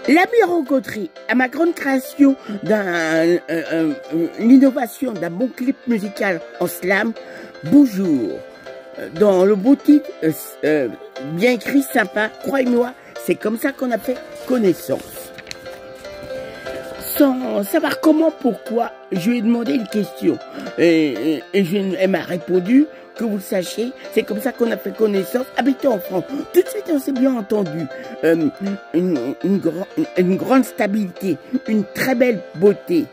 L'ami rencontré à ma grande création l'innovation d'un bon clip musical en slam. Bonjour. Dans le beau titre, bien écrit, sympa, croyez-moi, c'est comme ça qu'on a fait connaissance. Sans savoir comment, pourquoi, je lui ai demandé une question. Elle m'a répondu, que vous le sachiez, c'est comme ça qu'on a fait connaissance, habitant en France. Tout de suite, on s'est bien entendu. Une grande stabilité, une très belle beauté.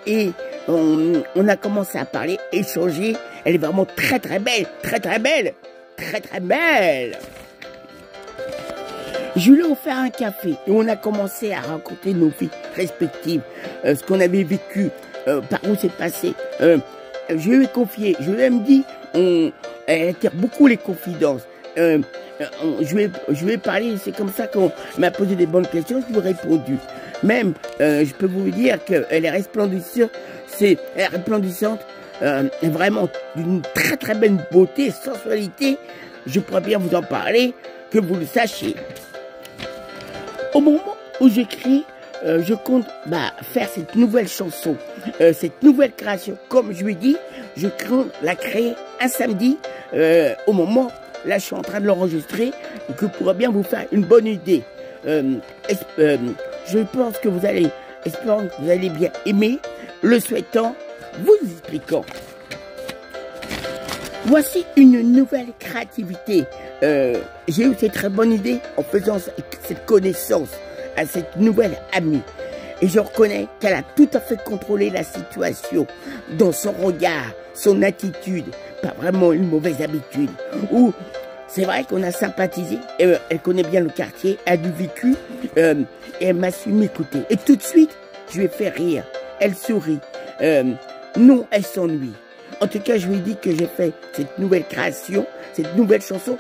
Et on a commencé à parler, échanger. Elle est vraiment très très belle, très très belle, très très belle. Je lui ai offert un café et on a commencé à raconter nos vies respectives, ce qu'on avait vécu, par où c'est passé. Je lui ai confié, je lui ai même dit, elle attire beaucoup les confidences. Je lui ai parlé, c'est comme ça qu'on m'a posé des bonnes questions, je lui ai répondu. Même, je peux vous dire qu'elle est resplendissante, vraiment d'une très très belle beauté, sensualité. Je pourrais bien vous en parler, que vous le sachiez. Au moment où j'écris, je compte faire cette nouvelle chanson, cette nouvelle création. Comme je lui ai dit, je compte la créer un samedi. Au moment, là je suis en train de l'enregistrer, que pourrait bien vous faire une bonne idée. Je pense que vous allez, espérant que vous allez bien aimer, le souhaitant, vous expliquant. Voici une nouvelle créativité. J'ai eu cette très bonne idée en faisant cette connaissance à cette nouvelle amie. Et je reconnais qu'elle a tout à fait contrôlé la situation dans son regard, son attitude, pas vraiment une mauvaise habitude. Ou c'est vrai qu'on a sympathisé, elle connaît bien le quartier, elle a du vécu, et elle m'a su m'écouter. Et tout de suite, je lui ai fait rire. Elle sourit. Non, elle s'ennuie. En tout cas, je lui ai dit que j'ai fait cette nouvelle création, cette nouvelle chanson.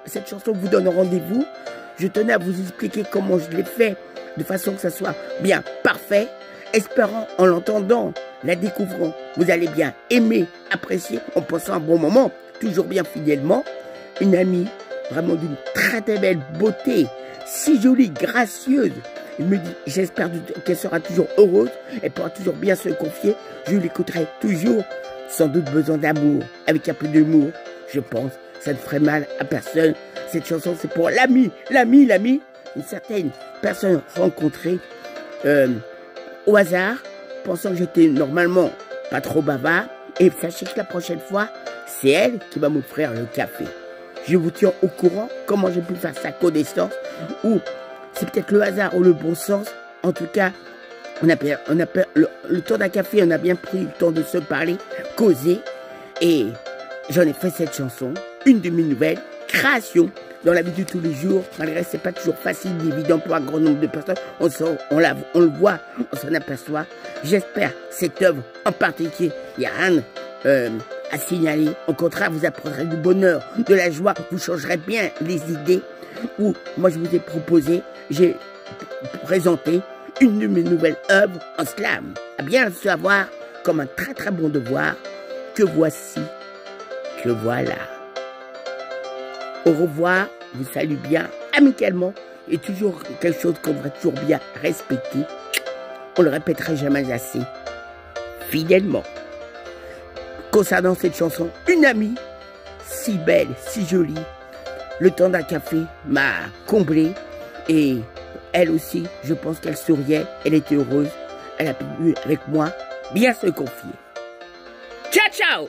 Cette chanson vous donne rendez-vous. Je tenais à vous expliquer comment je l'ai fait, de façon que ça soit bien parfait. Espérant, en l'entendant, la découvrant, vous allez bien aimer, apprécier, en passant un bon moment, toujours bien fidèlement. Une amie, vraiment d'une très très belle beauté, si jolie, gracieuse. Il me dit, j'espère qu'elle sera toujours heureuse, elle pourra toujours bien se confier. Je l'écouterai toujours, sans doute besoin d'amour, avec un peu d'humour. Je pense, ça ne ferait mal à personne. Cette chanson, c'est pour l'ami, une certaine personne rencontrée au hasard, pensant que j'étais normalement pas trop bavard. Et sachez que la prochaine fois, c'est elle qui va m'offrir le café. Je vous tiens au courant comment j'ai pu faire sa connaissance, ou c'est peut-être le hasard ou le bon sens. En tout cas, le temps d'un café, on a bien pris le temps de se parler, causer. Et j'en ai fait cette chanson, une de mes nouvelles créations dans la vie de tous les jours. Malgré que c'est pas toujours facile, évident pour un grand nombre de personnes. On le voit, on s'en aperçoit. J'espère cette œuvre en particulier, il n'y a rien à signaler. Au contraire, vous apprendrez du bonheur, de la joie, vous changerez bien les idées. Ou moi je vous ai proposé, j'ai présenté une de mes nouvelles œuvres en slam. À bien le savoir comme un très très bon devoir, que voici, que voilà. Au revoir, vous salue bien, amicalement, et toujours quelque chose qu'on devrait toujours bien respecter. On le répéterait jamais assez, fidèlement. Concernant cette chanson, une amie, si belle, si jolie, le temps d'un café m'a comblé, et elle aussi, je pense qu'elle souriait, elle était heureuse, elle a pu avec moi bien se confier. Ciao, ciao!